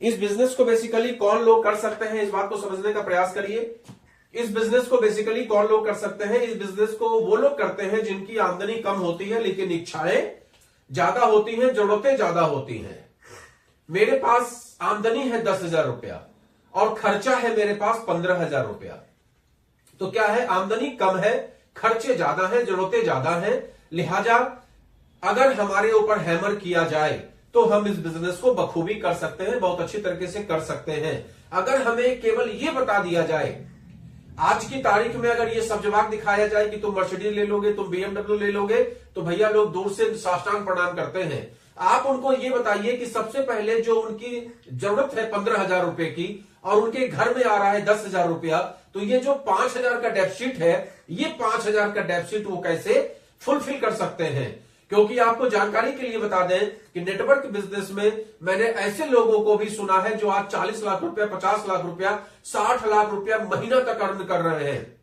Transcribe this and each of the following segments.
इस बिजनेस को बेसिकली कौन लोग कर सकते हैं, इस बात को समझने का प्रयास करिए। इस बिजनेस को बेसिकली कौन लोग कर सकते हैं? इस बिजनेस को वो लोग करते हैं जिनकी आमदनी कम होती है लेकिन इच्छाएं ज्यादा होती हैं, जरूरतें ज्यादा होती हैं। मेरे पास आमदनी है 10,000 रुपया और खर्चा है मेरे पास 15,000 रुपया। तो क्या है, आमदनी कम है, खर्चे ज्यादा हैं, जरूरतें ज्यादा हैं। लिहाजा अगर हमारे ऊपर हैमर किया जाए तो हम इस बिजनेस को बखूबी कर सकते हैं, बहुत अच्छी तरीके से कर सकते हैं। अगर हमें केवल ये बता दिया जाए, आज की तारीख में अगर ये सब जवाब दिखाया जाए कि तुम मर्सिडीज ले लोगे, तुम BMW ले लोगे, तो भैया लोग दूर से साष्टांग प्रणाम करते हैं। आप उनको ये बताइए कि सबसे पहले जो उनकी जरूरत है 15,000 रुपए की और उनके घर में आ रहा है 10,000 रुपया, तो ये जो 5,000 का डेफिसिट है, ये 5,000 का डेफिसिट वो कैसे फुलफिल कर सकते हैं? क्योंकि आपको जानकारी के लिए बता दें कि नेटवर्क बिजनेस में मैंने ऐसे लोगों को भी सुना है जो आज 40 लाख रुपया, 50 लाख रुपया, 60 लाख रुपया महीना तक अर्न कर रहे हैं।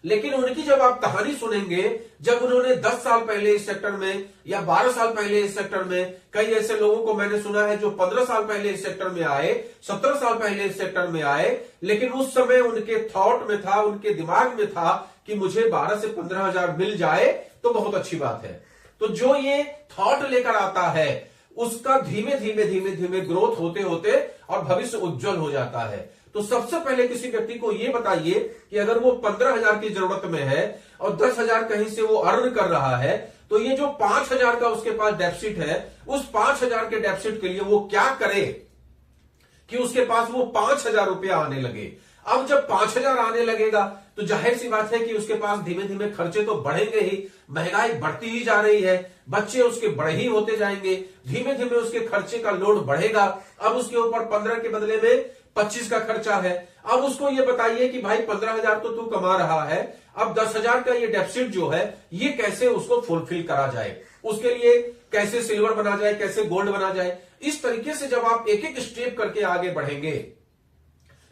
लेकिन उनकी जब आप कहानी सुनेंगे, जब उन्होंने 10 साल पहले इस सेक्टर में या 12 साल पहले इस सेक्टर में, कई ऐसे लोगों को मैंने सुना है जो 15 साल पहले इस सेक्टर में आए, 17 साल पहले इस सेक्टर में आए, लेकिन उस समय उनके थॉट में था, उनके दिमाग में था कि मुझे 12 से 15,000 मिल जाए तो बहुत अच्छी बात है। तो जो ये थॉट लेकर आता है उसका धीमे धीमे धीमे धीमे ग्रोथ होते होते और भविष्य उज्जवल हो जाता है। तो सबसे पहले किसी व्यक्ति को यह बताइए कि अगर वो 15,000 की जरूरत में है और 10,000 कहीं से वो अर्न कर रहा है, तो ये जो 5,000 का उसके पास डेफिसिट है, उस 5,000 के डेफिसिट के लिए वो क्या करे कि उसके पास वो 5,000 रुपया आने लगे। अब जब 5,000 आने लगेगा तो जाहिर सी बात है कि उसके पास धीमे धीमे खर्चे तो बढ़ेंगे ही, महंगाई बढ़ती ही जा रही है, बच्चे उसके बड़े ही होते जाएंगे, धीमे धीमे उसके खर्चे का लोड बढ़ेगा। अब उसके ऊपर 15 के बदले में 25 का खर्चा है। अब उसको ये बताइए कि भाई 15,000 तो तू कमा रहा है, अब 10,000 का ये डेफिसिट जो है ये कैसे उसको फुलफिल करा जाए, उसके लिए कैसे सिल्वर बना जाए, कैसे गोल्ड बना जाए। इस तरीके से जब आप एक एक स्टेप करके आगे बढ़ेंगे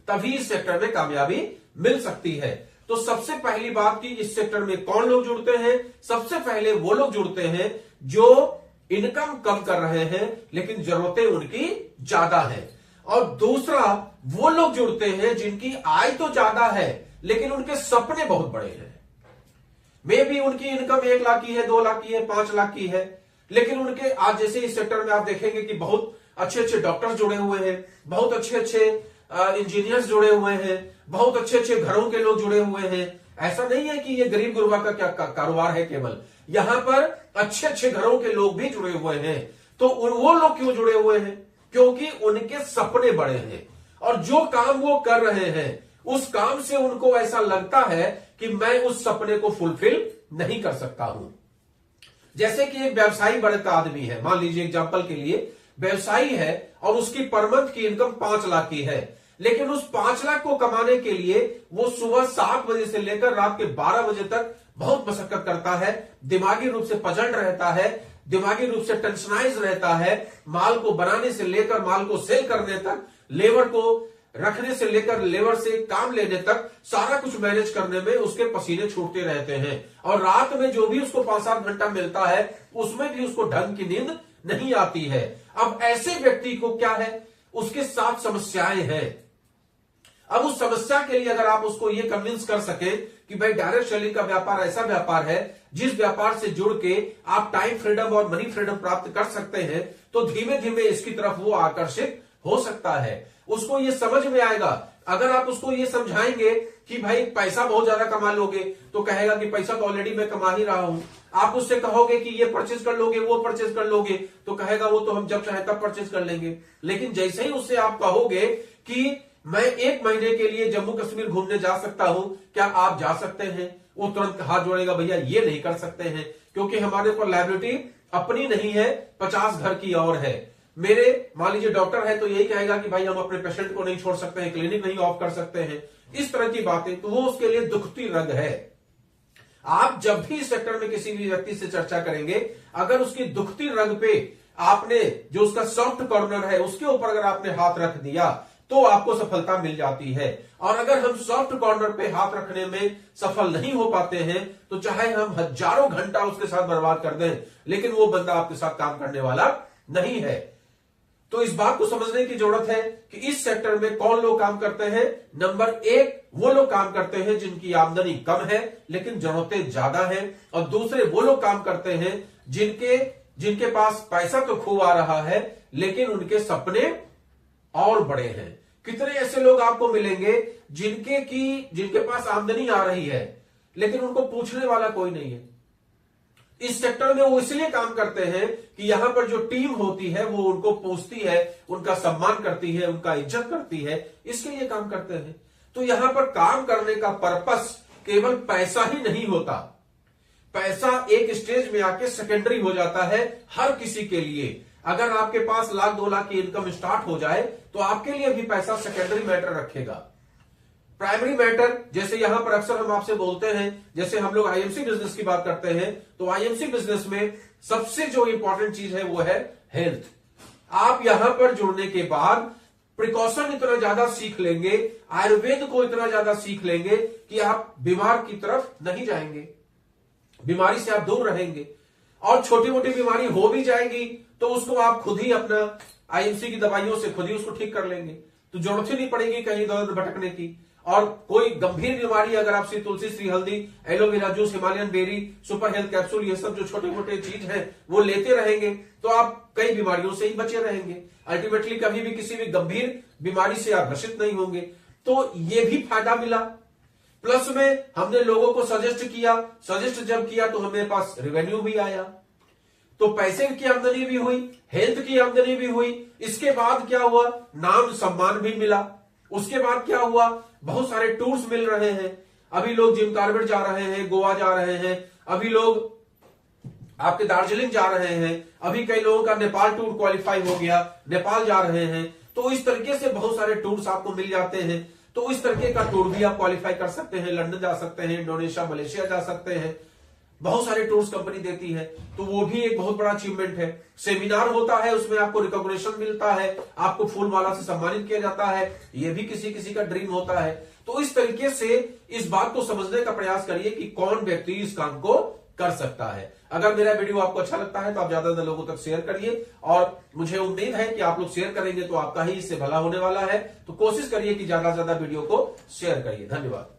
तभी इस सेक्टर में कामयाबी मिल सकती है। तो सबसे पहली बात कि इस सेक्टर में कौन लोग जुड़ते हैं? सबसे पहले वो लोग जुड़ते हैं जो इनकम कम कर रहे हैं लेकिन जरूरतें उनकी ज्यादा है। और दूसरा वो लोग जुड़ते हैं जिनकी आय तो ज्यादा है लेकिन उनके सपने बहुत बड़े हैं। मे भी उनकी इनकम 1 लाख की है, 2 लाख की है, 5 लाख की है, लेकिन उनके आज जैसे इस सेक्टर में आप देखेंगे कि बहुत अच्छे अच्छे डॉक्टर जुड़े हुए हैं, बहुत अच्छे अच्छे इंजीनियर्स जुड़े हुए हैं, बहुत अच्छे अच्छे घरों के लोग जुड़े हुए हैं। ऐसा नहीं है कि ये गरीब गुरबा का क्या कारोबार है, केवल यहां पर अच्छे अच्छे घरों के लोग भी जुड़े हुए हैं। तो वो लोग क्यों जुड़े हुए हैं? क्योंकि उनके सपने बड़े हैं और जो काम वो कर रहे हैं उस काम से उनको ऐसा लगता है कि मैं उस सपने को फुलफिल नहीं कर सकता हूं। जैसे कि एक व्यवसायी बढ़ता आदमी है, मान लीजिए एग्जांपल के लिए व्यवसायी है और उसकी पर मंथ की इनकम 5 लाख की है, लेकिन उस 5 लाख को कमाने के लिए वो सुबह 7 बजे से लेकर रात के 12 बजे तक बहुत मशक्कत करता है, दिमागी रूप से पजल्ड रहता है, दिमागी रूप से टेंशनाइज रहता है, माल को बनाने से लेकर माल को सेल करने तक, लेबर को रखने से लेकर लेबर से काम लेने तक सारा कुछ मैनेज करने में उसके पसीने छूटते रहते हैं। और रात में जो भी उसको 5-7 घंटा मिलता है उसमें भी उसको ढंग की नींद नहीं आती है। अब ऐसे व्यक्ति को क्या है, उसके साथ समस्याएं हैं। अब उस समस्या के लिए अगर आप उसको ये कन्विंस कर सके कि भाई डायरेक्ट सेलिंग का व्यापार ऐसा व्यापार है जिस व्यापार से जुड़ के आप टाइम फ्रीडम और मनी फ्रीडम प्राप्त कर सकते हैं, तो धीमे धीमे इसकी तरफ वो आकर्षित हो सकता है। उसको ये समझ में आएगा। अगर आप उसको ये समझाएंगे कि भाई पैसा बहुत ज्यादा कमा लोगे, तो कहेगा कि पैसा तो ऑलरेडी मैं कमा ही रहा हूं। आप उससे कहोगे कि ये परचेज कर लोगे, वो परचेज कर लोगे, तो कहेगा वो तो हम जब चाहे तब परचेज कर लेंगे। लेकिन जैसे ही उससे आप कहोगे कि मैं 1 महीने के लिए जम्मू कश्मीर घूमने जा सकता हूं, क्या आप जा सकते हैं, वो तुरंत हाथ जोड़ेगा, भैया ये नहीं कर सकते हैं क्योंकि हमारे ऊपर लायबिलिटी अपनी नहीं है, 50 घर की और है। मेरे मान लीजिए डॉक्टर है तो यही कहेगा कि भाई हम अपने पेशेंट को नहीं छोड़ सकते हैं, क्लिनिक नहीं ऑफ कर सकते हैं, इस तरह की बातें, तो वो उसके लिए दुखती रंग है। आप जब भी इस सेक्टर में किसी भी व्यक्ति से चर्चा करेंगे, अगर उसकी दुखती रंग पे आपने जो उसका सॉफ्ट कॉर्नर है उसके ऊपर अगर आपने हाथ रख दिया तो आपको सफलता मिल जाती है। और अगर हम सॉफ्ट कॉर्नर पे हाथ रखने में सफल नहीं हो पाते हैं तो चाहे हम हजारों घंटा उसके साथ बर्बाद कर दें, लेकिन वो बंदा आपके साथ काम करने वाला नहीं है। तो इस बात को समझने की जरूरत है कि इस सेक्टर में कौन लोग काम करते हैं। नंबर एक, वो लोग काम करते हैं जिनकी आमदनी कम है लेकिन जरूरतें ज्यादा है, और दूसरे वो लोग काम करते हैं जिनके पास पैसा तो खूब आ रहा है लेकिन उनके सपने और बड़े हैं। कितने ऐसे लोग आपको मिलेंगे जिनके पास आमदनी आ रही है लेकिन उनको पूछने वाला कोई नहीं है। इस सेक्टर में वो इसलिए काम करते हैं कि यहां पर जो टीम होती है वो उनको पूछती है, उनका सम्मान करती है, उनका इज्जत करती है, इसके लिए काम करते हैं। तो यहां पर काम करने का पर्पस केवल पैसा ही नहीं होता। पैसा एक स्टेज में आके सेकेंडरी हो जाता है हर किसी के लिए। अगर आपके पास 1-2 लाख की इनकम स्टार्ट हो जाए तो आपके लिए भी पैसा सेकेंडरी मैटर रखेगा। प्राइमरी मैटर, जैसे यहां पर अक्सर हम आपसे बोलते हैं, जैसे हम लोग आईएमसी बिजनेस की बात करते हैं, तो आईएमसी बिजनेस में सबसे जो इंपॉर्टेंट चीज है वो है हेल्थ। आप यहां पर जुड़ने के बाद प्रिकॉशन इतना ज्यादा सीख लेंगे, आयुर्वेद को इतना ज्यादा सीख लेंगे कि आप बीमार की तरफ नहीं जाएंगे, बीमारी से आप दूर रहेंगे। और छोटी मोटी बीमारी हो भी जाएगी तो उसको आप खुद ही अपना आईएमसी की दवाइयों से खुद ही उसको ठीक कर लेंगे, तो जरूरत ही नहीं पड़ेगी कहीं इधर भटकने की। और कोई गंभीर बीमारी अगर आप Tulsi, Shri Haldi, aloe vera juice, Himalayan berry, super health capsule, ये सब जो छोटे मोटे चीज है वो लेते रहेंगे तो आप कई बीमारियों से ही बचे रहेंगे। अल्टीमेटली कभी भी किसी भी गंभीर बीमारी से आप ग्रसित नहीं होंगे। तो ये भी फायदा मिला। प्लस में हमने लोगों को सजेस्ट जब किया तो हमारे पास रेवेन्यू भी आया, तो पैसे की आमदनी भी हुई, हेल्थ की आमदनी भी हुई। इसके बाद क्या हुआ, नाम सम्मान भी मिला। उसके बाद क्या हुआ, बहुत सारे टूर्स मिल रहे हैं। अभी लोग जिम कार्बेट जा रहे हैं, गोवा जा रहे हैं, अभी लोग आपके दार्जिलिंग जा रहे हैं, अभी कई लोगों का नेपाल टूर क्वालिफाई हो गया, नेपाल जा रहे हैं। तो इस तरीके से बहुत सारे टूर्स आपको मिल जाते हैं। तो इस तरीके का टूर भी आप क्वालिफाई कर सकते हैं, लंदन जा सकते हैं, इंडोनेशिया, मलेशिया जा सकते हैं। बहुत सारे टूर्स कंपनी देती है, तो वो भी एक बहुत बड़ा अचीवमेंट है। सेमिनार होता है, उसमें आपको रिकॉग्निशन मिलता है, आपको फूल माला से सम्मानित किया जाता है, ये भी किसी किसी का ड्रीम होता है। तो इस तरीके से इस बात को समझने का प्रयास करिए कि कौन व्यक्ति इस काम को कर सकता है। अगर मेरा वीडियो आपको अच्छा लगता है तो आप ज्यादा लोगों तक शेयर करिए, और मुझे उम्मीद है कि आप लोग शेयर करेंगे तो आपका ही इससे भला होने वाला है। तो कोशिश करिए कि ज्यादा से ज्यादा वीडियो को शेयर करिए। धन्यवाद।